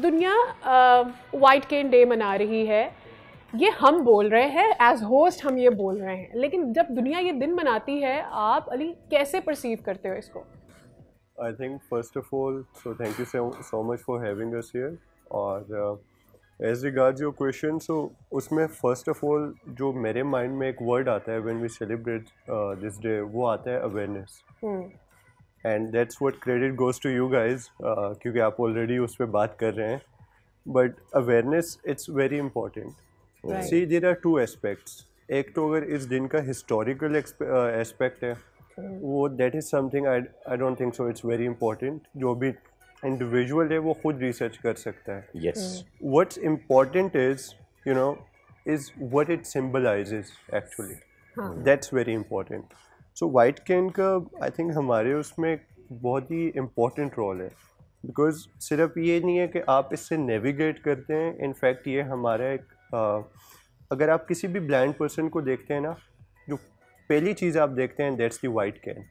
दुनिया वाइट केन डे मना रही है, ये हम बोल रहे हैं एज होस्ट, हम ये बोल रहे हैं, लेकिन जब दुनिया ये दिन मनाती है, आप अली कैसे परसीव करते हो इसको? I think first of all, so thank you so much for having us here. और as regards your question, so उसमें first of all जो मेरे mind में एक word आता है when we celebrate this day, वो आता है awareness. And that's what credit goes to you guys, क्योंकि आप already उस पर बात कर रहे हैं. But awareness, it's very important. Right. See, there are two aspects. एक तो अगर इस दिन का historical aspect है, वो that is something I don't think so it's very important. जो भी इंडिविजुअल है वो खुद रिसर्च कर सकता है. Yes, what's important is you know is what it symbolises actually. That's very important. So white can का आई थिंक हमारे उसमें एक बहुत ही इम्पॉर्टेंट रोल है, बिकॉज सिर्फ ये नहीं है कि आप इससे नेविगेट करते हैं. इनफैक्ट ये हमारा एक अगर आप किसी भी ब्लाइंड पर्सन को देखते हैं ना, जो पहली चीज़ आप देखते हैं that's the white can.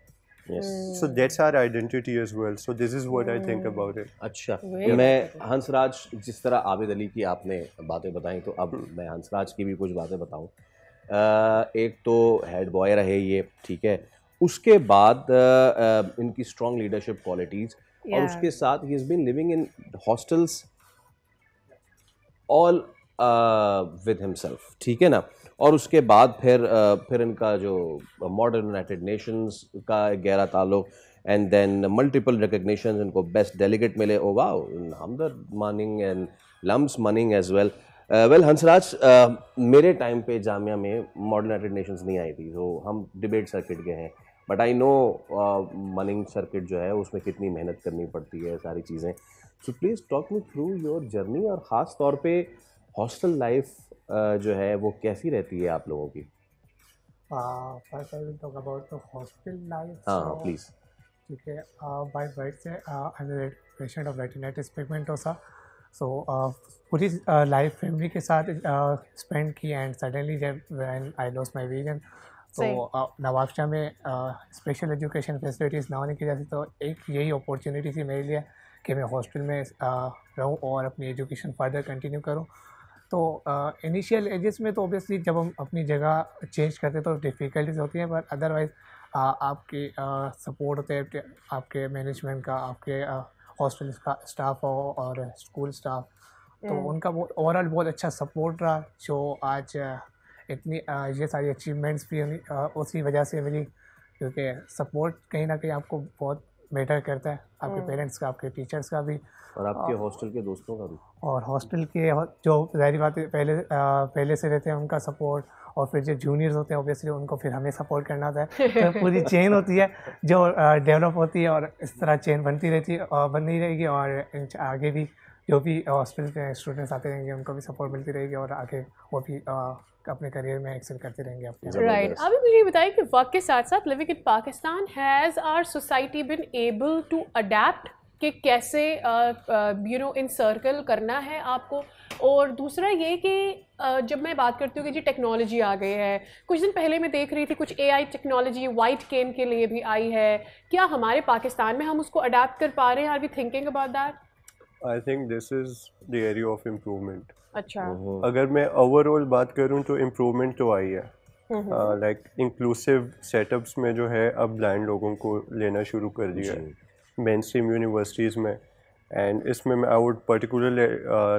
So that's our identity as well. So this is what I think about it. अच्छा, मैं हंसराज, जिस तरह आबिद अली की आपने बातें बताई, तो अब मैं हंसराज की भी कुछ बातें बताऊं. एक तो हेड बॉय रहे ये, ठीक है, उसके बाद इनकी स्ट्रॉन्ग लीडरशिप क्वालिटीज़, और उसके साथ ही is been living in hostels all with himself, ठीक है ना. और उसके बाद फिर इनका जो मॉडर्न यूनाइटेड नेशंस का गहरा ताल्लुक, एंड देन मल्टीपल रिकग्निशन, इनको बेस्ट डेलीगेट मिले, oh wow, Hamdard MUNing and LUMS MUNing as well. Well Hansraj, मेरे टाइम पे जामिया में मॉडर्न यूनाइटेड नेशंस नहीं आई थी, तो हम डिबेट सर्किट गए हैं, बट आई नो मनिंग सर्किट जो है उसमें कितनी मेहनत करनी पड़ती है, सारी चीज़ें. So please talk me through your journey, और ख़ास तौर पे हॉस्टल लाइफ जो है वो कैसी रहती है आप लोगों की? First I will talk about the hostel life. हाँ, प्लीज़. ठीक है, by birth से I am a patient of retinitis pigmentosa. So पूरी लाइफ फैमिली के साथ स्पेंड की, एंड सडनली जब when I lost my vision, तो नवाबशाह में स्पेशल एजुकेशन फैसिलिटीज़ ना होने की वजह से, तो एक यही अपॉर्चुनिटी थी मेरे लिए कि मैं हॉस्टल में रहूँ और अपनी एजुकेशन फर्दर कंटिन्यू करूँ. तो इनिशियल एजेस में तो ऑब्वियसली जब हम अपनी जगह चेंज करते तो डिफ़िकल्टीज होती हैं, पर अदरवाइज़ आपके सपोर्ट होते हैं आपके मैनेजमेंट का, आपके हॉस्टल का स्टाफ हो और स्कूल स्टाफ, तो उनका ओवरऑल बहुत अच्छा सपोर्ट रहा, जो आज इतनी ये सारी अचीवमेंट्स भी उसी वजह से मिली, क्योंकि सपोर्ट कहीं ना कहीं आपको बहुत मैटर करता है, आपके पेरेंट्स का, आपके टीचर्स का भी, और आपके हॉस्टल के दोस्तों का भी, और हॉस्टल के जो ज़ाहिर बात है पहले से रहते हैं उनका सपोर्ट, और फिर जो जूनियर्स होते हैं ऑब्वियसली उनको फिर हमें सपोर्ट करना होता है. तो पूरी चेन होती है जो डेवलप होती है, और इस तरह चेन बनती रहती है और बनती रहेगी, और आगे भी जो भी हॉस्टल के स्टूडेंट्स आते रहेंगे उनको भी सपोर्ट मिलती रहेगी, और आगे वो भी अपने करियर में एक्सेल करते रहेंगे अपने. राइट. अभी मुझे बताइए कि वक्त के साथ साथ living in Pakistan, has our society been able to adapt कि कैसे यू नो इन सर्कल करना है आपको? और दूसरा ये कि जब मैं बात करती हूँ कि जी टेक्नोलॉजी आ गई है, कुछ दिन पहले मैं देख रही थी कुछ AI टेक्नोलॉजी वाइट केन के लिए भी आई है, क्या हमारे पाकिस्तान में हम उसको अडेप्ट कर पा रहे हैं? Are we thinking about that? I think this is the area of improvement. अच्छा. अगर मैं ओवरऑल बात करूँ तो इम्प्रूवमेंट तो आई है. लाइक इंक्लूसिव सेटअप्स में जो है अब ब्लाइंड लोगों को लेना शुरू कर दिया है मेन स्ट्रीम यूनिवर्सिटीज़ में. एंड इसमें मैं I would particularly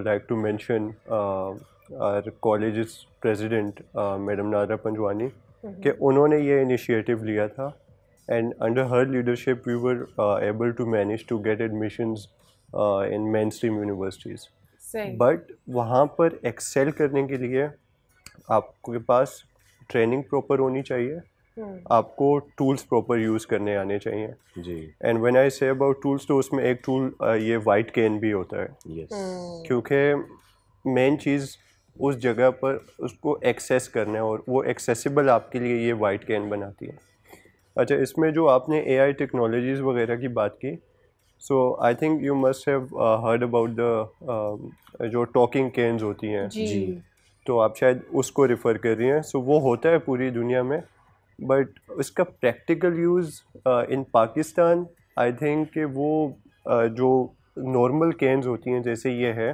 like to mention our college president madam Nadra Panjwani, कि उन्होंने ये इनिशिएटिव लिया था, and under her leadership we were able to manage to get admissions in mainstream universities. But वहाँ पर एक्सेल करने के लिए आपके पास ट्रेनिंग प्रॉपर होनी चाहिए, आपको टूल्स प्रॉपर यूज़ करने आने चाहिए जी. And when I say about tools, तो उसमें एक टूल ये वाइट कैन भी होता है. यस. क्योंकि मेन चीज़ उस जगह पर उसको एक्सेस करना है, और वो एक्सेसिबल आपके लिए ये वाइट कैन बनाती है. अच्छा, इसमें जो आपने AI टेक्नोलॉजीज़ वगैरह की बात की, so I think you must have heard about the जो टॉकिंग कैन्स होती हैं जी. तो आप शायद उसको रेफ़र कर रही हैं. सो वो होता है पूरी दुनिया में, बट इसका practical use in Pakistan I think कि वो जो नॉर्मल कैन्स होती हैं जैसे ये है,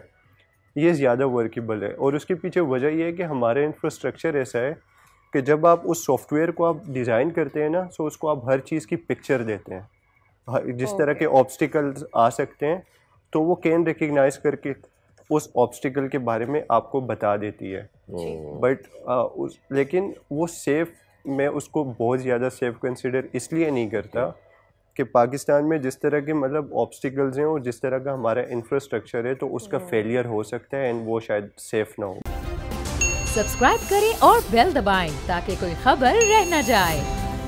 ये ज़्यादा वर्केबल है। और उसके पीछे वजह ये है कि हमारा इंफ्रास्ट्रक्चर ऐसा है कि जब आप उस सॉफ्टवेयर को आप डिज़ाइन करते हैं ना, सो उसको आप हर चीज़ की पिक्चर देते हैं, जिस तरह के ऑब्स्टिकल्स आ सकते हैं तो वो कैन रिकग्नाइज करके उस ऑब्स्टिकल के बारे में आपको बता देती है। बट लेकिन वो सेफ़, मैं उसको बहुत ज़्यादा सेफ़ कंसिडर इसलिए नहीं करता कि पाकिस्तान में जिस तरह के मतलब ऑब्स्टिकल्स हैं और जिस तरह का हमारा इंफ्रास्ट्रक्चर है, तो उसका फेलियर हो सकता है एंड वो शायद सेफ़ ना हो। सब्सक्राइब करें और बेल दबाएं ताकि कोई खबर रह न जाए।